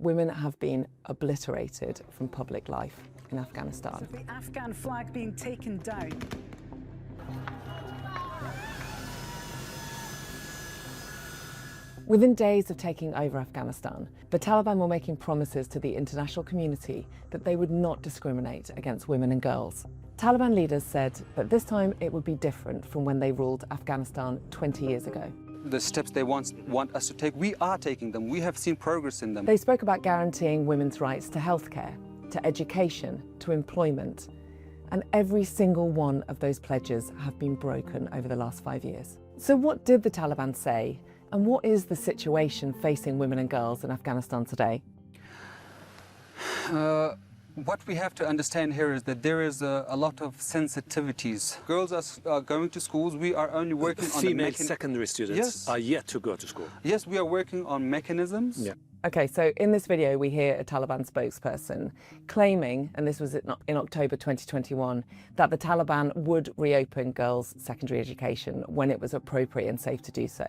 Women have been obliterated from public life in Afghanistan. The Afghan flag being taken down. Within days of taking over Afghanistan, the Taliban were making promises to the international community that they would not discriminate against women and girls. Taliban leaders said that this time it would be different from when they ruled Afghanistan 20 years ago. The steps they want us to take, we are taking them. We have seen progress in them. They spoke about guaranteeing women's rights to healthcare, to education, to employment. And every single one of those pledges have been broken over the last 5 years. So what did the Taliban say? And what is the situation facing women and girls in Afghanistan today? What we have to understand here is that there is a lot of sensitivities. Girls are going to schools. We are only working on female secondary students are yet to go to school. Yes, we are working on mechanisms. Yeah. Okay, so in this video we hear a Taliban spokesperson claiming, and this was in October 2021, that the Taliban would reopen girls' secondary education when it was appropriate and safe to do so.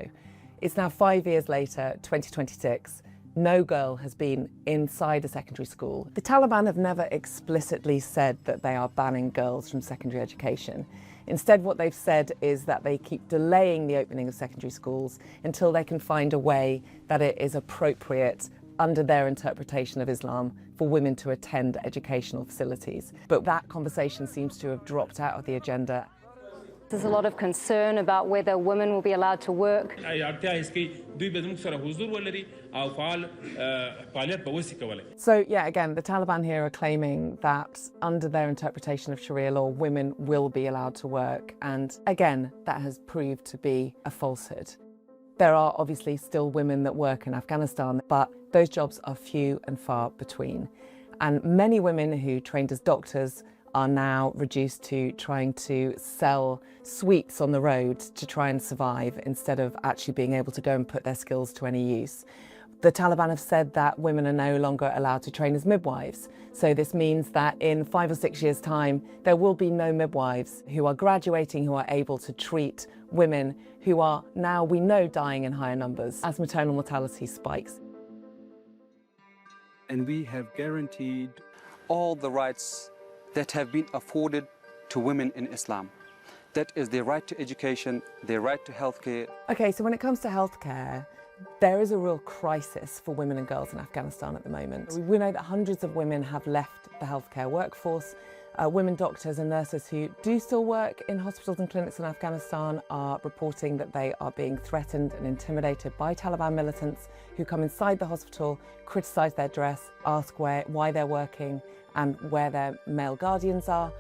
It's now 5 years later, 2026. No girl has been inside a secondary school. The Taliban have never explicitly said that they are banning girls from secondary education. Instead, what they've said is that they keep delaying the opening of secondary schools until they can find a way that it is appropriate under their interpretation of Islam for women to attend educational facilities. But that conversation seems to have dropped out of the agenda. There's a lot of concern about whether women will be allowed to work. So yeah, again, the Taliban here are claiming that under their interpretation of Sharia law, women will be allowed to work. And again, that has proved to be a falsehood. There are obviously still women that work in Afghanistan, but those jobs are few and far between. And many women who trained as doctors are now reduced to trying to sell sweets on the road to try and survive instead of actually being able to go and put their skills to any use. The Taliban have said that women are no longer allowed to train as midwives. So this means that in 5 or 6 years' time, there will be no midwives who are graduating, who are able to treat women who are now, we know, dying in higher numbers as maternal mortality spikes. And we have guaranteed all the rights that have been afforded to women in Islam. That is their right to education, their right to healthcare. Okay, so when it comes to healthcare, there is a real crisis for women and girls in Afghanistan at the moment. We know that hundreds of women have left the healthcare workforce. Women doctors and nurses who do still work in hospitals and clinics in Afghanistan are reporting that they are being threatened and intimidated by Taliban militants who come inside the hospital, criticise their dress, ask why they're working and where their male guardians are.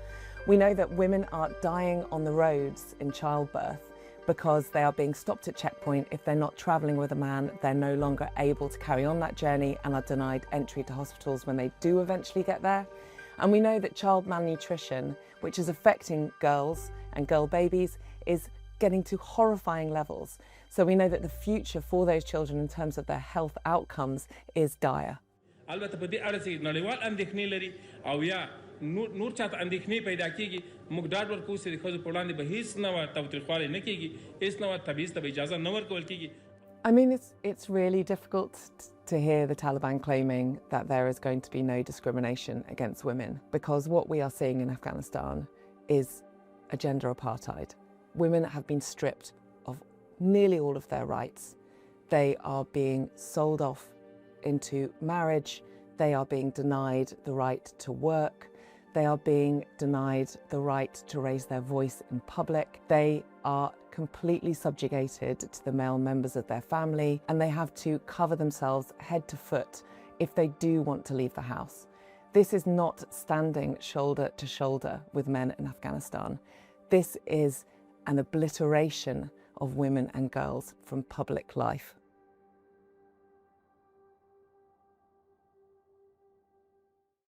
We know that women are dying on the roads in childbirth because they are being stopped at checkpoint. If they're not travelling with a man, they're no longer able to carry on that journey and are denied entry to hospitals when they do eventually get there. And we know that child malnutrition, which is affecting girls and girl babies, is getting to horrifying levels. So we know that the future for those children in terms of their health outcomes is dire. I mean, it's really difficult to hear the Taliban claiming that there is going to be no discrimination against women, because what we are seeing in Afghanistan is a gender apartheid. Women have been stripped of nearly all of their rights. They are being sold off into marriage. They are being denied the right to work. They are being denied the right to raise their voice in public. They are completely subjugated to the male members of their family, and they have to cover themselves head to foot if they do want to leave the house. This is not standing shoulder to shoulder with men in Afghanistan. This is an obliteration of women and girls from public life.